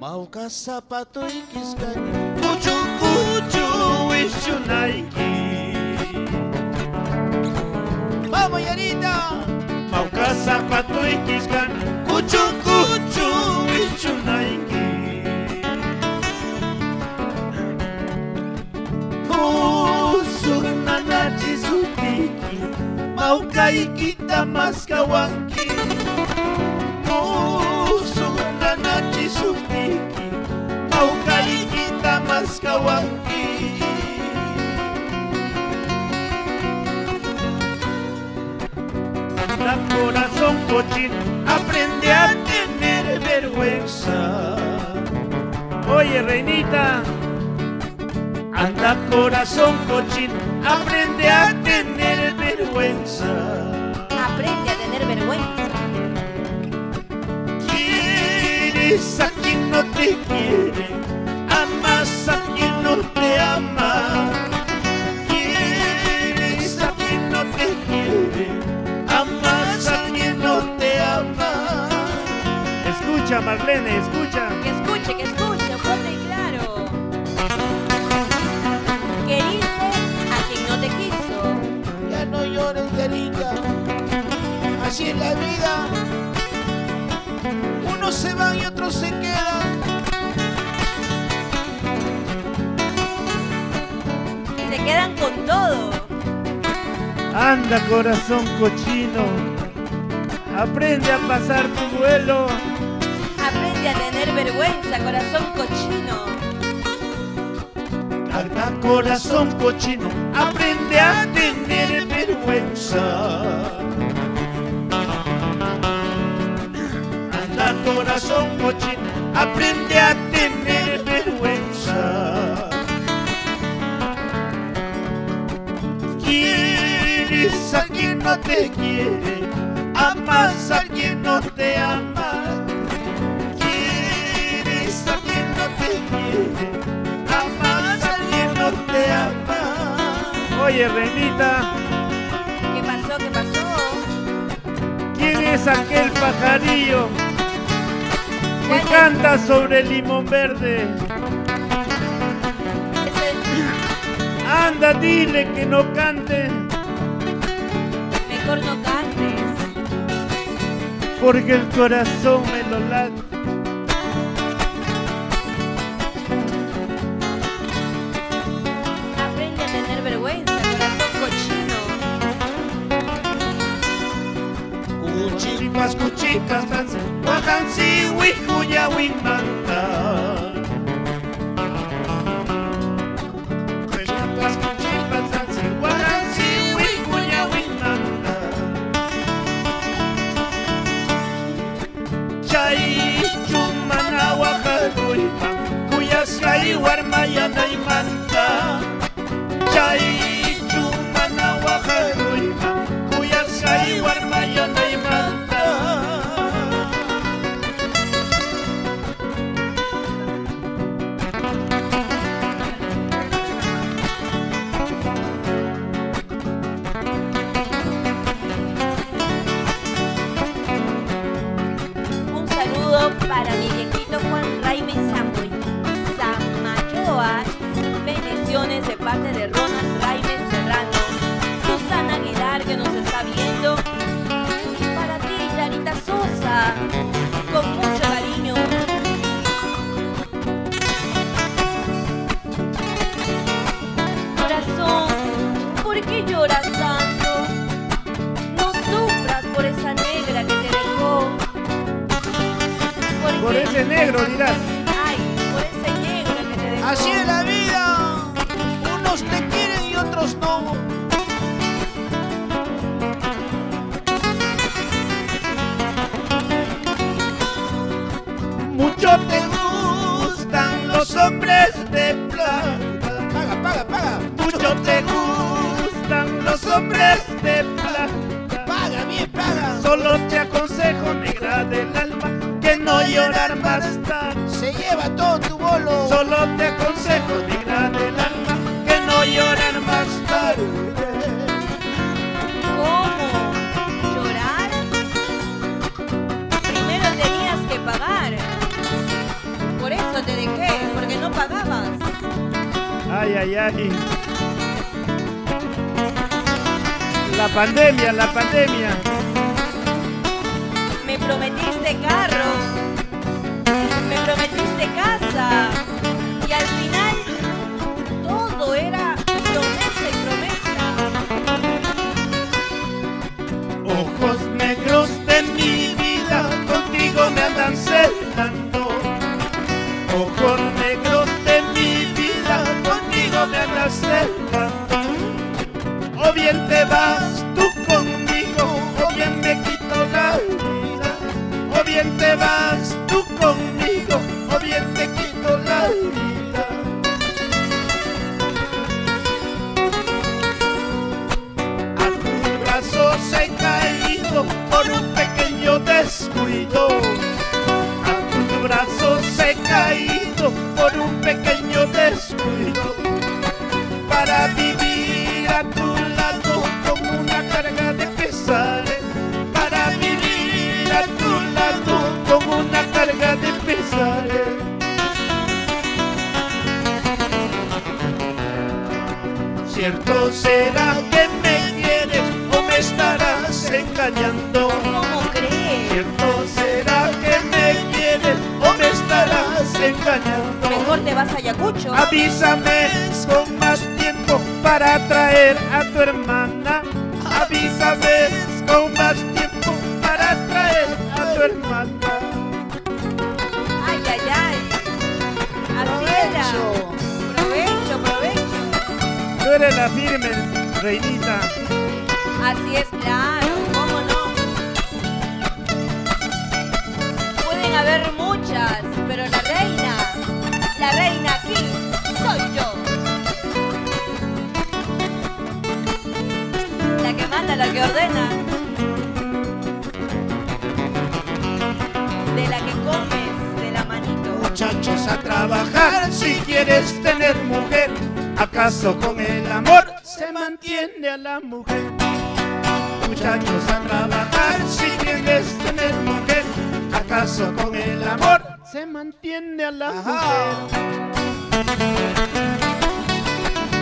Mauka zapato ikiskan kuchu kuchu ishunaiki. Vamos Yarita. Mauka zapato ikiskan kuchu kuchu ishunaiki. Nanachi sutiki Mauka ikita maskawanki. Nanachi sutiki Mauka ikita maskawanki. La corazón cochino aprende a tener vergüenza. Oye, reinita. Anda corazón cochino, aprende a tener vergüenza. Aprende a tener vergüenza. Quieres a quien no te quiere, amas a quien no te ama. Quieres a quien no te quiere, amas a quien no te ama. Escucha, Marlene, escucha. Que escuche, fuerte y claro. Queriste a quien no te quiso. Ya no llores, Yarita. Así es la vida. Unos se van y otros se quedan. Se quedan con todo. Anda corazón cochino, aprende a pasar tu duelo. Aprende a tener vergüenza, corazón cochino. Anda corazón cochino, aprende a tener vergüenza. Anda corazón cochino, aprende a tener vergüenza. Quieres a quien no te quiere, amas a quien no te ama. Quieres a quien no te quiere, amas a quien no te ama. Oye, reinita, ¿Qué pasó? ¿Qué pasó? ¿quién es aquel pajarillo que ¿Cuál es? canta sobre el limón verde? Anda, dile que no cante, Mejor no cantes. porque el corazón me lo late. Aprende a tener vergüenza, corazón cochino. Cuchipas, cuchicas, tanse, wajansi, wijuya, wimanta. Cuchipas, cuchicas, tanse, wajansi, wijuya, wimanta. Chay, chumana, wajaruima, kuyaskai, warmayana, imanta. Chay, chumana, wajaruima, kuyaskai, warmayana, imanta. Un saludo para mi viejito Juan Raime Samayoa. Bendiciones de parte de Ronald Raime Serrano. Susana Aguilar, que nos está viendo. Y para ti, Yarita Sosa, con mucho cariño. Corazón, ¿por qué lloras tanto? No sufras por esa negra que te dejó. Por ese negro dirás. Ay, por ese negro que te dejó. Así es la vida. Unos te quieren y otros no. Mucho te gustan los hombres de plata. Paga, paga, paga. Mucho te gustan los hombres de plata. Paga, bien, paga. Solo te aconsejo, negra del alma, que no llorar más tarde. Se lleva todo tu bolo. Solo te aconsejo, negra del alma, que no llorar más tarde. ¿Cómo? ¿Llorar? Primero tenías que pagar. Por eso te dejé porque no pagabas. Ay, ay, ay. La pandemia, la pandemia. Me prometiste carro, me prometiste casa y al final todo era promesa y promesa. Ojos negros de mi vida, contigo me andan celando. Ojos negros de mi vida, contigo me andan celando. O bien te vas tú conmigo, o bien me quito la vida. O bien te vas tú conmigo, o bien te quito la vida. A tus brazos he caído por un pequeño descuido. A tus brazos he caído por un pequeño descuido. Para vivir a tu lado con una carga de pesares. Para vivir a tu lado con una carga de pesares. Cierto será que me quieres o me estarás engañando. ¿Cómo crees? Cierto será que me quieres o me estarás engañando. Mejor te vas a Ayacucho. Avísame con más tiempo para traer a tu hermana. Avísame con más tiempo para traer a tu hermana. Ay, ay, ay. Así era. Provecho, provecho. Tú eres la firme, reinita. Así es, claro, ¿cómo no? Pueden haber muchas, pero la reina aquí soy yo. La que manda, la que ordena. De la que comes, de la manito. Muchachos, a trabajar si quieres tener mujer. ¿Acaso con el amor se mantiene a la mujer? Muchachos, a trabajar si quieres tener mujer. ¿Acaso con el amor se mantiene a la mujer?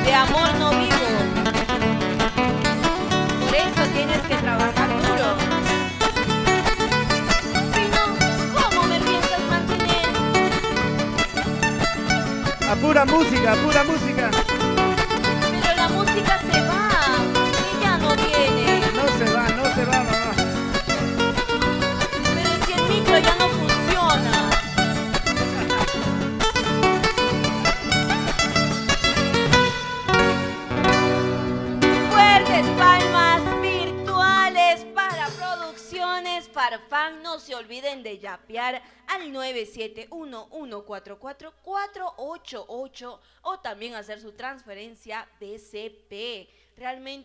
De amor no vivo. Por eso tienes que trabajar duro. Si no, ¿cómo me piensas mantener? A pura música, a pura música. Pero la música se va y ya no viene. No se va, no se va, mamá. Pero si el micro ya no funciona. Fuertes palmas virtuales para Producciones Farfán. No se olviden de yapear al 971-144-488 o también hacer su transferencia BCP. Realmente